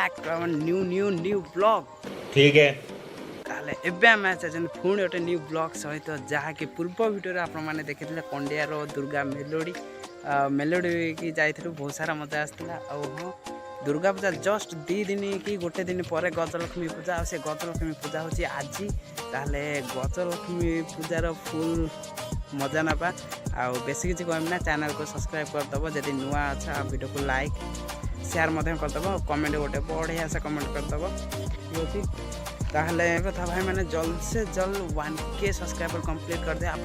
Back to our new blog. ठीक है ताले एबे हम आछन पुणी गोटे न्यू ब्लॉग सहित जहाँकि पूर्व वीडियो आप देखिए कंडियार दुर्गा मेलोडी की जाइलु बहुत सारा मजा आसाला। हाँ दुर्गा पूजा जस्ट 2 दिन कि गोटे दिन पर गजलक्ष्मी पूजा से गजलक्ष्मी पूजा हूँ आज। ताले गजलक्ष्मी पूजार फुल मजा नपा आउ बेसी किसी कहमी ना चैनल को सब्सक्राइब करदेव जदि नुआ अच्छा वीडियो को लाइक शेयर करदेव कमेंट गोटे बढ़िया से कमेंट करदेव ठीक अच्छे। ताहले कथा भाई मैंने जल्द से जल्द 1K सब्सक्राइबर कंप्लीट कर दे आप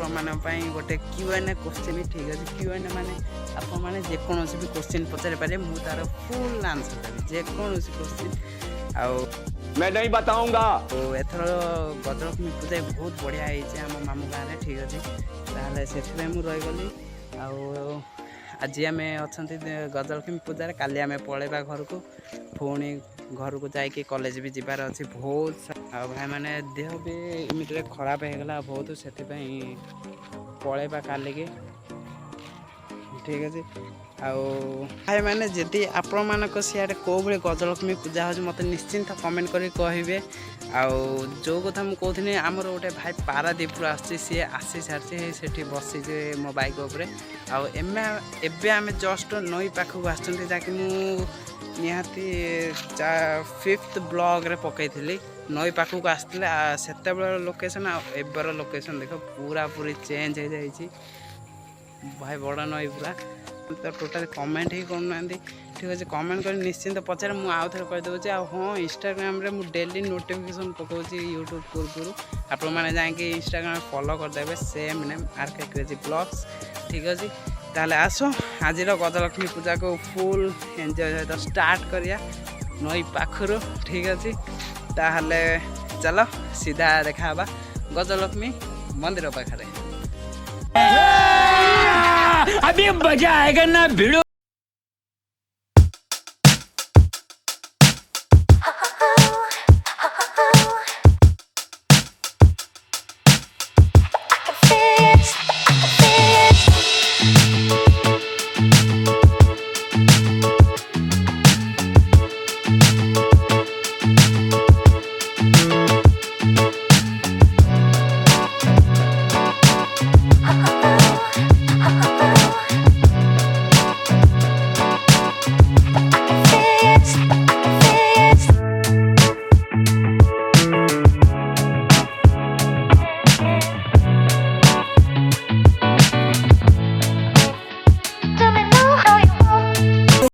गोटे Q&A क्वेश्चन ठीक अच्छे। Q&A माने आप मैंने जेकोसी भी क्वेश्चन पचारि पारे मु तार फुल आंसर देवी जेकोसी क्वेश्चन आउ मैं नहीं बताऊंगा। तो एथर गजलक्ष्मी पूजा बहुत बढ़िया है आम मामू गाँव ठीक अच्छे। ताहले से मुझे रहीगली आज आम अच्छा गजलक्ष्मी पूजा काली आम पलैबा घर को पुणी घर को जाकि कॉलेज भी जीवार अच्छी बहुत भाई मैंने देह भी इमिटे खराब होगला बहुत से पलैबा काली की ठीक अच्छे। भाई मैंने जदि आपण मानक सियाड़े कौ भाई गजलक्ष्मी पूजा हो मत निश्चिंत कमेंट कर कहे। जो कथा मुझे कहती आमर गोटे भाई पारादीपुर सी आसी सारी से बसीचे मो बाइक उपर आबे आम जस्ट नई पाखक आसकि निहाती 5th ब्लॉग रे पकई नई पाखक आसते से लोकेशन एबर लोकेशन देख पूरा पूरी चेंज हो जाए भाई बड़ नई पूरा तो टोटाल कमेंट ही करना ठीक अच्छे। कमेंट कर निश्चिंत पचारे मुझे आउ थे कहीदे हाँ इंस्टाग्राम रे मु डेली नोटिफिकेशन पकाऊँ यूट्यूब पूर्व आप मैंने जाकि इंस्टाग्राम फॉलो करदे same name RK crazy blogs ठीक अच्छे। ताहले आसो आज गजलक्ष्मी पूजा को फुल एंजॉय सहित स्टार्ट करिया नई पाखर ठीक अच्छे। ताहले चलो सीधा देखा गजलक्ष्मी मंदिर पाखे अभी मजा आएगा ना भिड़ो।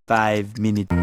Five minutes.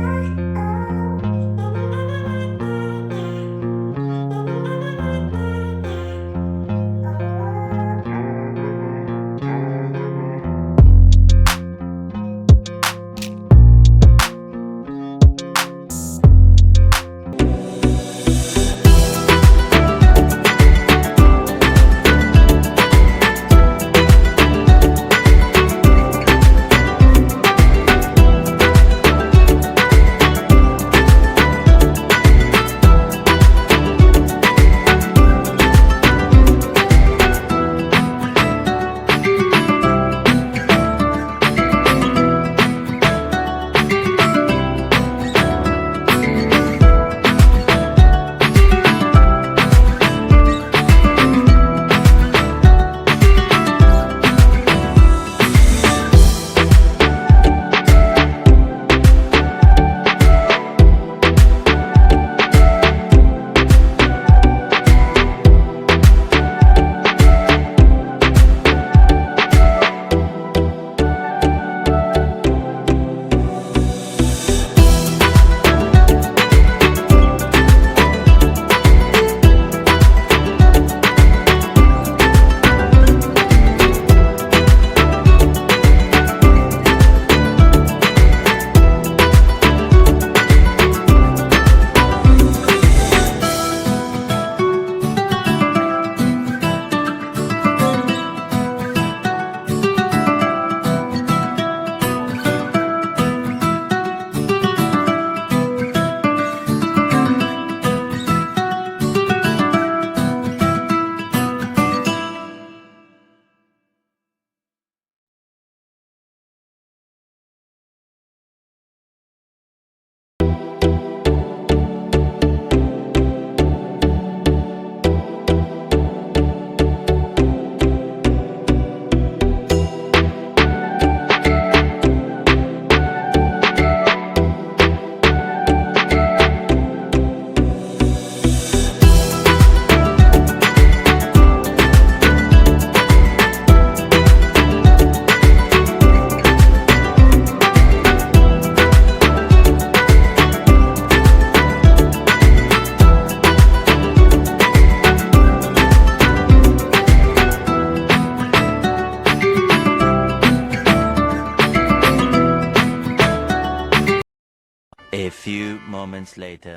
A few moments later.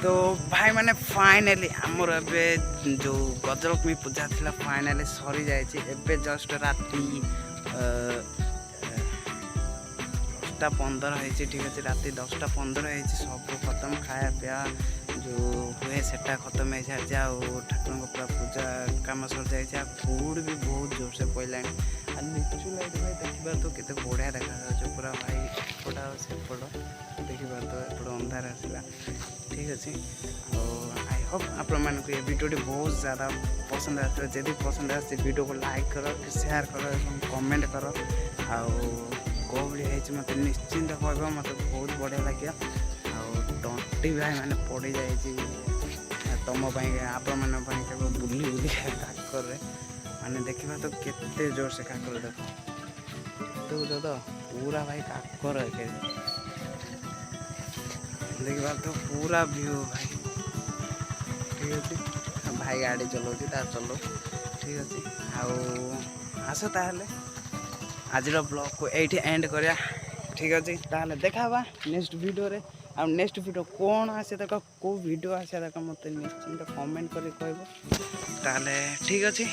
तो भाई मैंने फाइनाली आमर एबे जो गजलक्ष्मी पूजा थिला फाइनाली सरी जाइए एबे जस्ट राति 10:15 है ठीक अच्छे राति 10:15 है सब खत्म खाया पिया जो हुए सेटा खत्म हो सारी ठाकुर पूरा पूजा कम सर जाए फूड भी बहुत जोर से पड़ा लिचु लाइट भाई देखा तो केते बढ़िया देखा पूरा भाई एपटा सेपट देखा तो एपट अंधार आसला ठीक अच्छे आई होप आपण ये वीडियो बहुत ज़्यादा पसंद आते जदि पसंद आसे वीडियो को लाइक करो शेयर करो कमेंट करो आउली मत निश्चिंत कह मत बहुत बढ़िया लगे आंटी भाई मैंने पड़ जाए तुम आपण मैं बुली बुली काकर माने देखा तो केते जोर से काकर देखो तो पूरा भाई काकर देखा तो पूरा व्यू भाई ठीक अच्छे भाई गाड़ी चलाऊँ चलो ठीक अच्छे आस ताहले आज ब्लॉग को ये एंड करिया ठीक अच्छे ताहले देखा नेक्स्ट वीडियो रे आ नेक्स्ट वीडियो कौन आसे तक को वीडियो आसे तक मत निश्चिंत कमेंट कर कहब ताहले ठीक अच्छे।